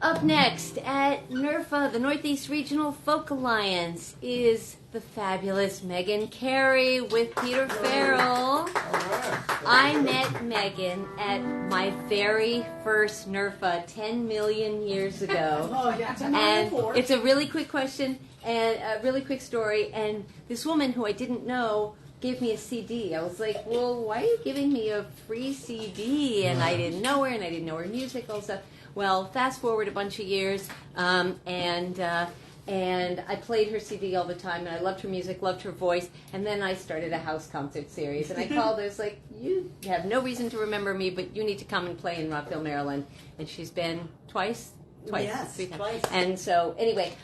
Up next at NERFA, the Northeast Regional Folk Alliance, is the fabulous Meghan Cary with Peter Farrell. I met Meghan at my very first NERFA 10 million years ago. And it's a really quick question and a really quick story. And this woman who I didn't know gave me a CD. I was like, well, why are you giving me a free CD? And I didn't know her, and I didn't know her music, all stuff. Well, fast forward a bunch of years, and I played her CD all the time, and I loved her music, loved her voice, and then I started a house concert series, and I called her. It's like, you have no reason to remember me, but you need to come and play in Rockville, Maryland. And she's been twice, yes, 3 times. Twice. And so, anyway,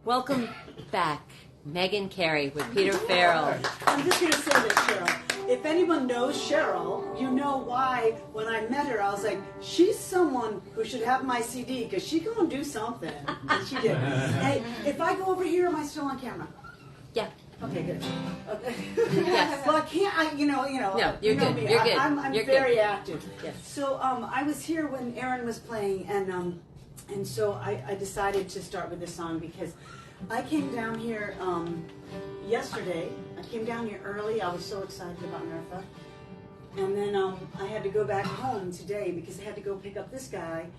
welcome back, Meghan Cary with Peter Farrell. I'm just going to say this, Cheryl. If anyone knows Cheryl, you know why when I met her, I was like, she's someone who should have my CD because she's going to do something. And she did. Hey, if I go over here, am I still on camera? Yeah. Okay, good. Okay. Yes. Well, I can't, No, you're good. Me. You're good. I'm You're very good. active. Yes. So I was here when Aaron was playing, and so I decided to start with this song because I came down here yesterday. I came down here early. I was so excited about NERFA. And then I had to go back home today because I had to go pick up this guy.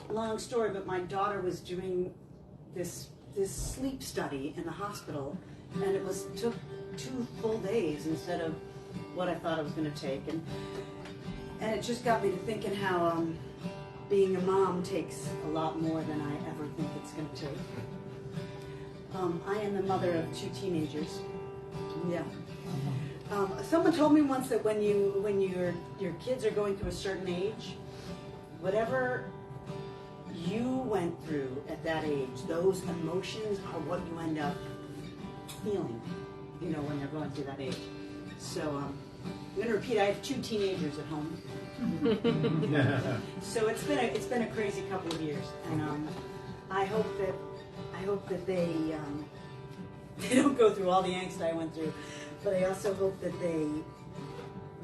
Long story, but my daughter was doing this sleep study in the hospital, and it took 2 full days instead of what I thought it was going to take. And it just got me to thinking how being a mom takes a lot more than I ever think it's going to take. I am the mother of 2 teenagers. Yeah. Someone told me once that when your kids are going through a certain age, whatever you went through at that age, those emotions are what you end up feeling, when they're going through that age. So I'm going to repeat. I have 2 teenagers at home. So it's been a crazy couple of years, and I hope that they don't go through all the angst I went through, but I also hope that they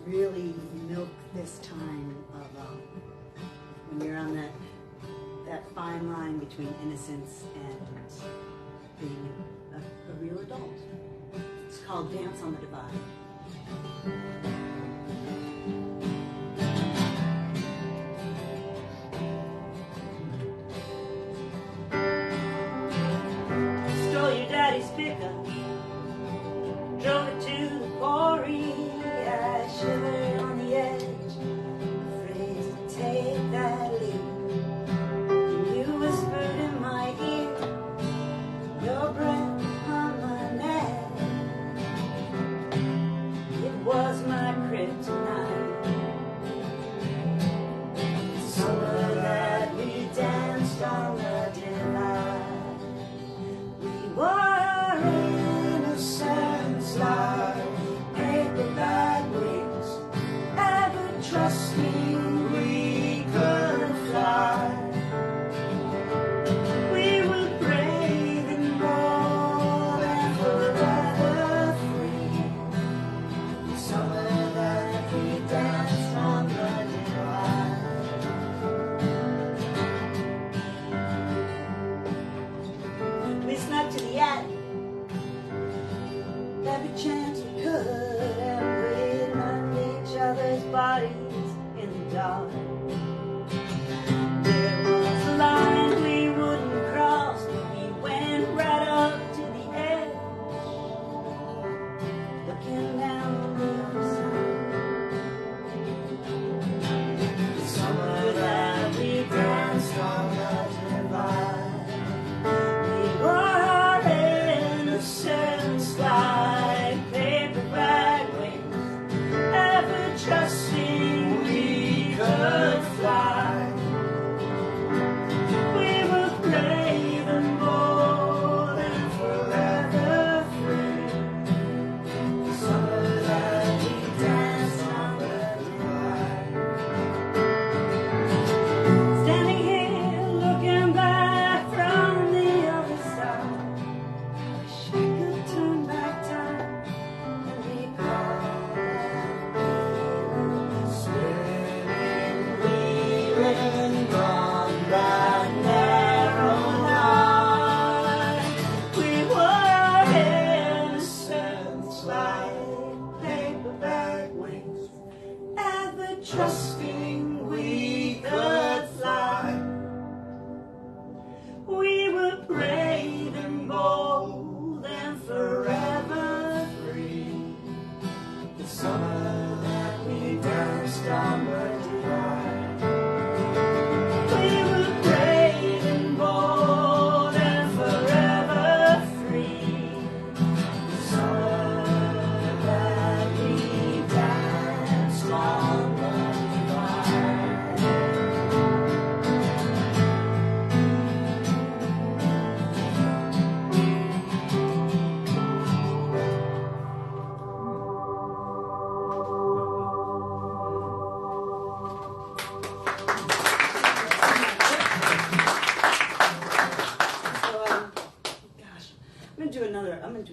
really milk this time of when you're on that fine line between innocence and being a real adult. It's called Dance on the Divide. Your daddy's pickup, drove it to the quarry. I shivered on the edge, afraid to take that leap. And you whispered in my ear, your breath upon my neck. It was my kryptonite. Summer that we danced on the divide. What innocence like paperback wings, ever trusting we could fly. We were brave and bold and forever free. Summer that we danced on the divide. We snuck to the attic every chance we could, and we'd learn each other's bodies in the dark. There was a line we wouldn't cross, we went right up to the edge, looking down the riverside. The summer that we danced on the divide. Like paperback wings, ever trusting we could fly. We were brave and bold and forever free. The summer that we danced on the divide. Standing here looking back from the other side. Gone by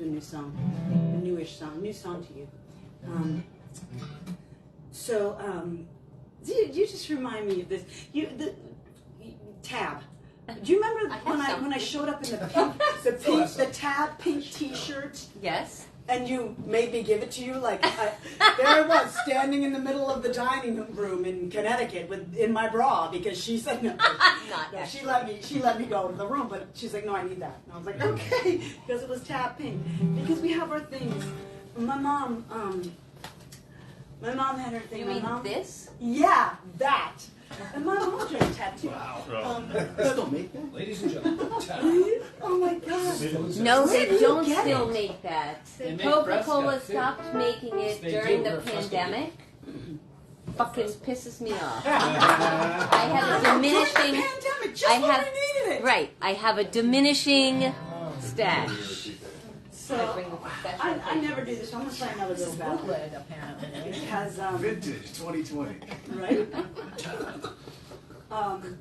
to a new song, a newish song, new song to you. You just remind me of this. Tab. Do you remember when I showed up in the tab pink T-shirt? Yes. And you made me give it to you, like there I was standing in the middle of the dining room in Connecticut in my bra because she said no. She let me go to the room, but she's like, no, I need that. And I was like, okay, because it was tab pink. Because we have our things. My mom had her thing. You mean this? Yeah, that. And my mom had a tattoo. Wow. Still make that? Ladies and gentlemen, Oh my God. No, Where they do you don't get still it? make that. They make Coca-Cola Fresca, too. stopped making it They during do, the or Fresca pandemic. Fucking pisses me off. I had a diminishing. Pandemic, just when we needed it. Right. I have a diminishing stash. So I never do this. So I'm gonna play another little ballad. Good, apparently. Because Vintage 2020. right.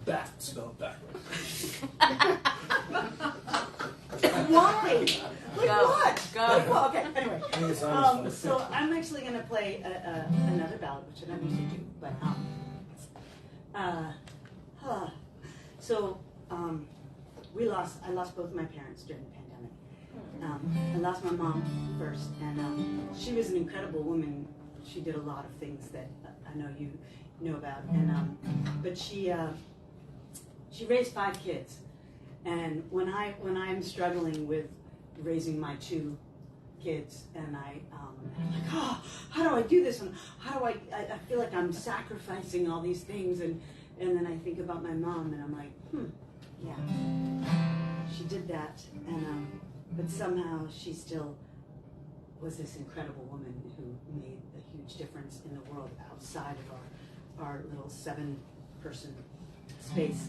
bat spelled backwards. Why? Like Go. what? Go. Like what? Okay. Anyway. It's always fun. So I'm actually gonna play another ballad, which I don't usually do, but I lost both my parents during the pandemic. I lost my mom first, and she was an incredible woman. She did a lot of things that I know you know about, and but she raised 5 kids, and when I'm struggling with raising my 2 kids, and I'm like, oh, how do I do this? And how do I feel like I'm sacrificing all these things, and then I think about my mom, and I'm like, yeah, she did that, and but somehow she still was this incredible woman who made a huge difference in the world outside of our little 7-person space.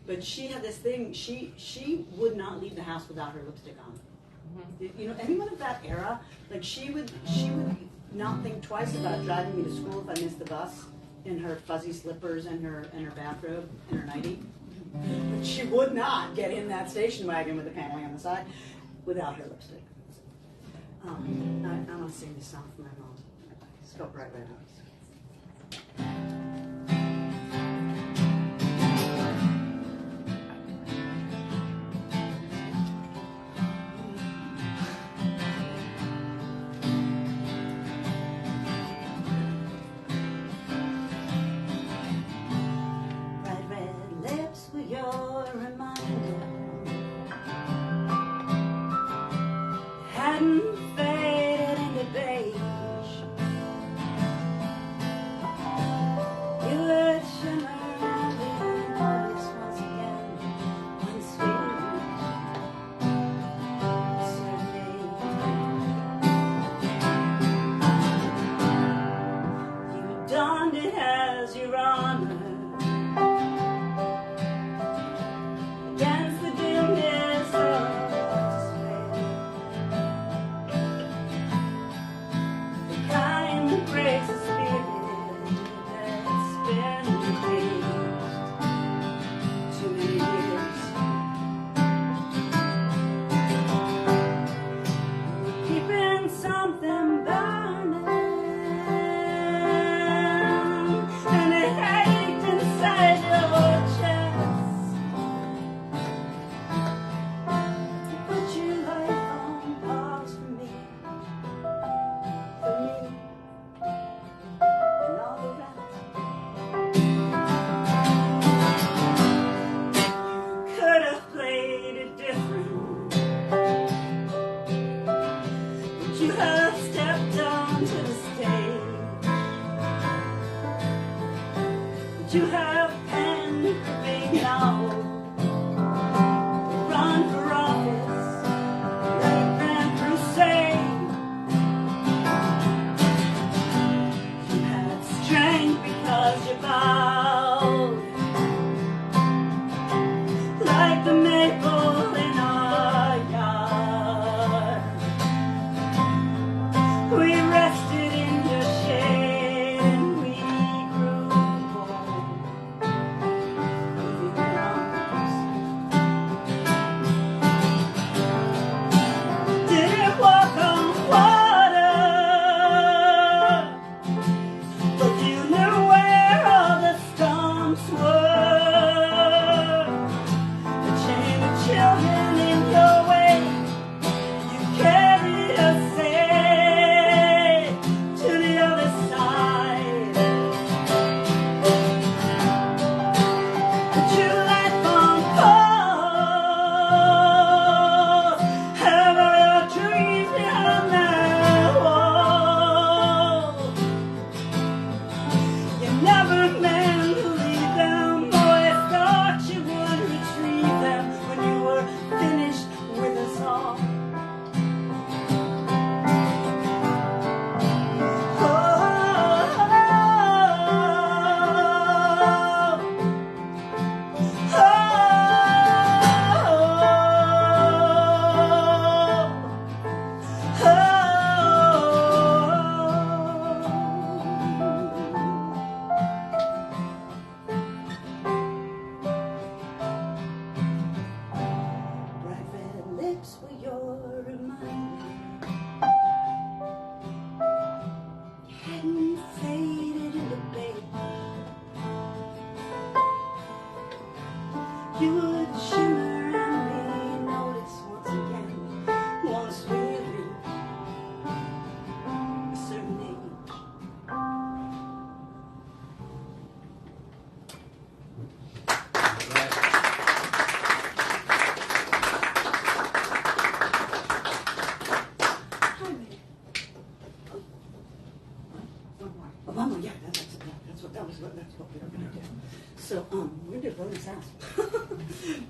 But she had this thing. She would not leave the house without her lipstick on. You know, anyone of that era, like she would not think twice about driving me to school if I missed the bus in her fuzzy slippers and her bathrobe and her nightie. But she would not get in that station wagon with the paneling on the side without her lipstick. I want to sing this song for my mom. It's called Bright Red Eyes. Bright red lips were your reminder. Hadn't faded into beige. You would shimmer and be voice once again. One sweet serenade. You donned it as your honor. Against the dimness of despair. The kind that breaks the spirit that's been engaged too many years. Keeping something burning, and it ached inside your chest. Put your life on pause for me, and all the rest. You could have played it different, but you have stepped onto the stage. But you have penned a big novel, run for office, led a grand crusade. You had strength because you bowed, like the maple in our yard. We rested in your shade and we grew old. Moving around you would shimmer and be noticed once again, once we reach a certain age. Hi, May. One more, yeah, that's what we were gonna do. So, we're gonna go to this house.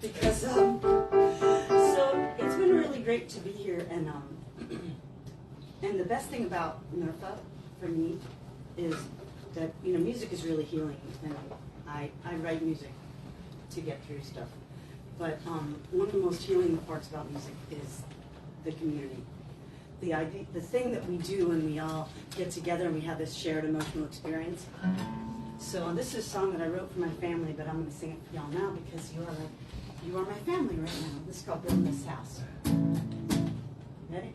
Because, so it's been really great to be here, and the best thing about NERFA for me is that, you know, music is really healing, and I write music to get through stuff. But one of the most healing parts about music is the community. The idea, the thing that we do when we all get together and we have this shared emotional experience. So this is a song that I wrote for my family, but I'm going to sing it for y'all now because you are my family right now. This is called Building This House. Ready?